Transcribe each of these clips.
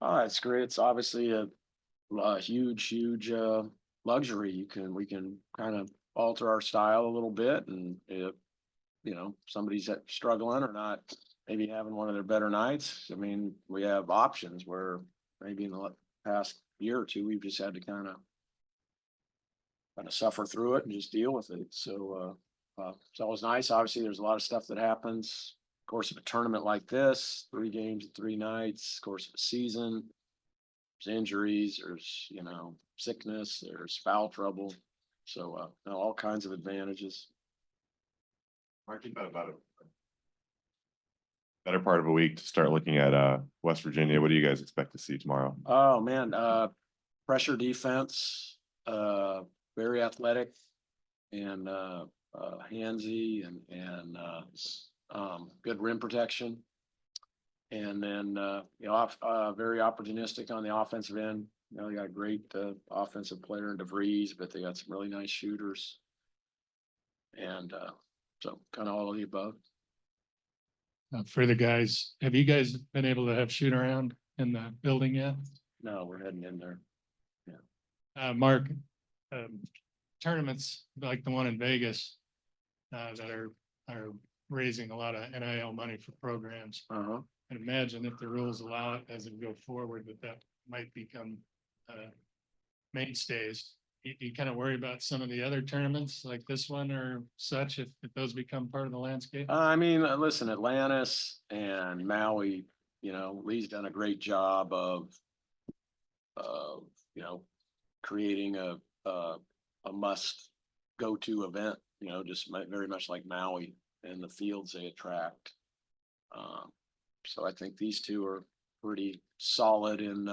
Oh, it's great. It's obviously a huge luxury. We can kind of alter our style a little bit, and if somebody's struggling or not, maybe having one of their better nights. I mean, we have options where maybe in the past year or two, we've just had to kind of suffer through it and just deal with it. So it's always nice. Obviously, there's a lot of stuff that happens. Of course, of a tournament like this, 3 games, 3 nights, course of a season. There's injuries, there's sickness, there's foul trouble. So all kinds of advantages. Mark, you've got about a better part of a week to start looking at West Virginia. What do you guys expect to see tomorrow? Oh man, pressure defense, very athletic and handsy and good rim protection. And then very opportunistic on the offensive end. They got a great offensive player in DeVries, but they got some really nice shooters. And so kind of all of the above. For the guys, have you guys been able to have shoot around in the building yet? No, we're heading in there. Mark, tournaments like the one in Vegas that are raising a lot of NIL money for programs. And imagine if the rules allow it as it go forward, that might become mainstays. You kind of worry about some of the other tournaments like this one or such, if those become part of the landscape? I mean, listen, Atlantis and Maui, Lee's done a great job of creating a must go to event, just very much like Maui and the fields they attract. So I think these two are pretty solid in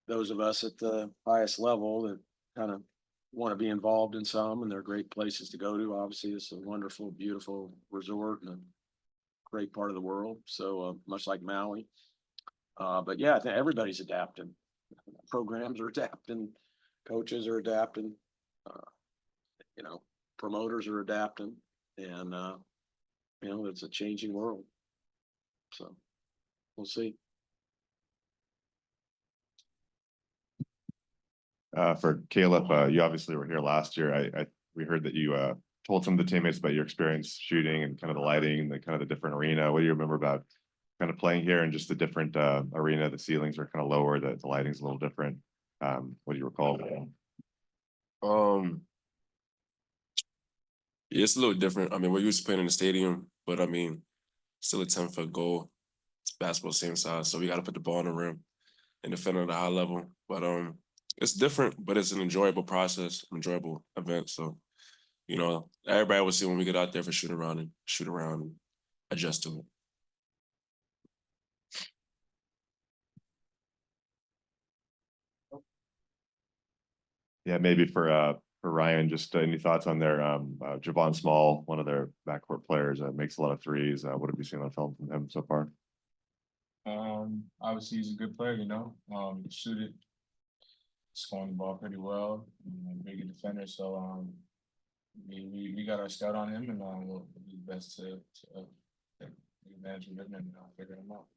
those of us at the highest level that kind of want to be involved in some, and they're great places to go to. Obviously, it's a wonderful, beautiful resort and a great part of the world. So much like Maui. But yeah, I think everybody's adapting. Programs are adapting, coaches are adapting, promoters are adapting, and it's a changing world. So we'll see. For Caleb, you obviously were here last year. We heard that you told some of the teammates about your experience shooting and kind of the lighting and the kind of the different arena. What do you remember about kind of playing here and just the different arena? The ceilings are kind of lower, the lighting's a little different. What do you recall? Yeah, it's a little different. I mean, we're used to playing in the stadium, but I mean, still a 10-foot goal. It's basketball same size, so we got to put the ball in the rim and defend at a high level. But it's different, but it's an enjoyable process, enjoyable event. So, everybody will see when we get out there for shoot around and adjust to it. Yeah, maybe for Ryan, just any thoughts on their Javon Small, one of their backcourt players, makes a lot of threes. What have you seen on film from him so far? Obviously he's a good player, shoot it, scoring the ball pretty well, big a defender. So we got our scout on him, and we'll do the best to take advantage of him and figure him out.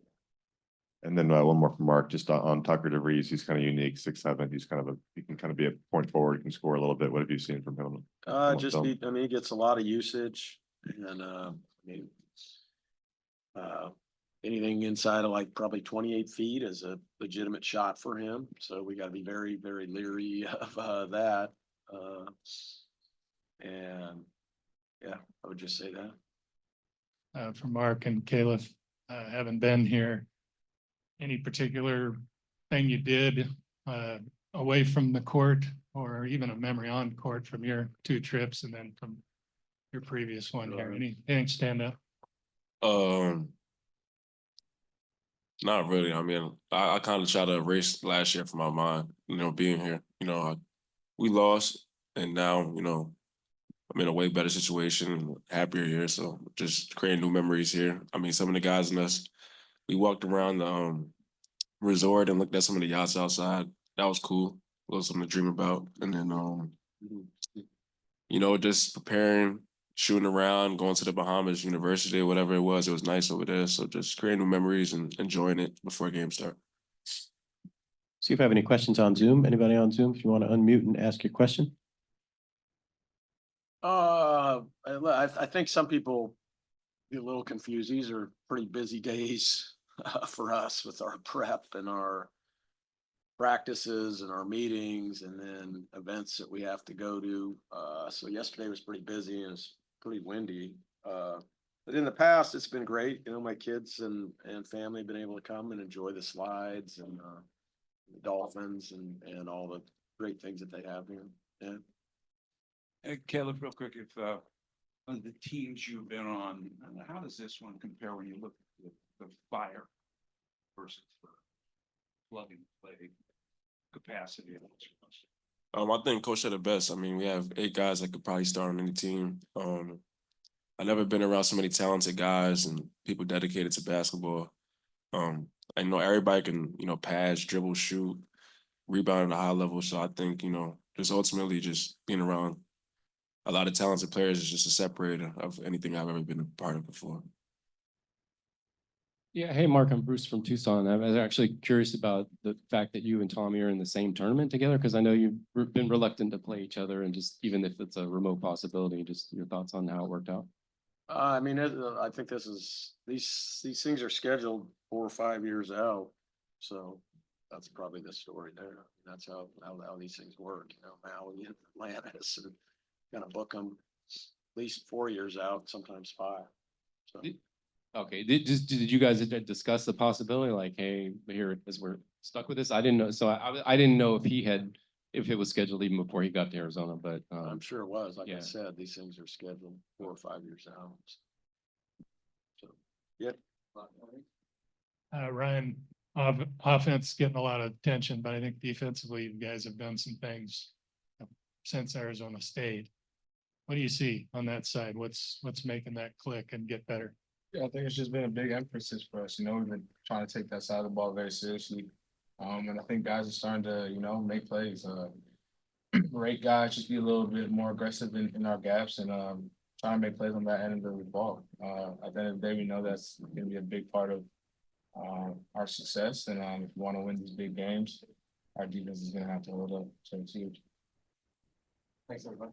And then one more from Mark, just on Tucker DeVries. He's kind of unique, 6'7". He can kind of be a point forward, can score a little bit. What have you seen from him? He gets a lot of usage, and anything inside of like probably 28 feet is a legitimate shot for him. So we got to be very, very leery of that. And yeah, I would just say that. For Mark and Caleb, having been here, any particular thing you did away from the court, or even a memory on court from your 2 trips and then from your previous one here? Anything stand up? Not really. I mean, I kind of tried to erase last year from my mind, being here. We lost, and now, I'm in a way better situation, happier here. So just creating new memories here. I mean, some of the guys in us, we walked around the resort and looked at some of the yachts outside. That was cool. A little something to dream about. And then, just preparing, shooting around, going to the Bahamas University, whatever it was. It was nice over there. So just creating new memories and enjoying it before games start. See if I have any questions on Zoom. Anybody on Zoom, if you want to unmute and ask your question? I think some people get a little confused. These are pretty busy days for us with our prep and our practices and our meetings and then events that we have to go to. So yesterday was pretty busy and it's pretty windy. But in the past, it's been great. You know, my kids and family have been able to come and enjoy the slides and the dolphins and all the great things that they have here. Yeah. Hey, Caleb, real quick, if of the teams you've been on, how does this one compare when you look at the fire versus the plug and play capacity? I think Coach said it best. I mean, we have 8 guys that could probably start on any team. I've never been around so many talented guys and people dedicated to basketball. I know everybody can, pass, dribble, shoot, rebound at a high level. So I think, just ultimately just being around a lot of talented players is just a separator of anything I've ever been a part of before. Yeah, hey, Mark, I'm Bruce from Tucson. I was actually curious about the fact that you and Tommy are in the same tournament together, because I know you've been reluctant to play each other, and just even if it's a remote possibility, just your thoughts on how it worked out. I mean, I think these things are scheduled 4 or 5 years out. So that's probably the story there. That's how these things work, Maui and Atlantis and kind of book them at least 4 years out, sometimes 5. So. Okay, did you guys discuss the possibility, like, hey, here, as we're stuck with this? I didn't know, so I didn't know if it was scheduled even before he got to Arizona, but I'm sure it was. Like I yeah. said, these things are scheduled 4 or 5 years out. So, yeah. Ryan, offense getting a lot of attention, but I think defensively, you guys have done some things since Arizona State. What do you see on that side? What's making that click and get better? Yeah, I think it's just been a big emphasis for us. We've been trying to take that side of the ball very seriously. And I think guys are starting to, make plays. Rate guys, just be a little bit more aggressive in our gaps and trying to make plays on that end of the ball. At the end of the day, we know that's going to be a big part of our success. And if we want to win these big games, our defense is going to have to hold up. So it's huge. Thanks, everybody.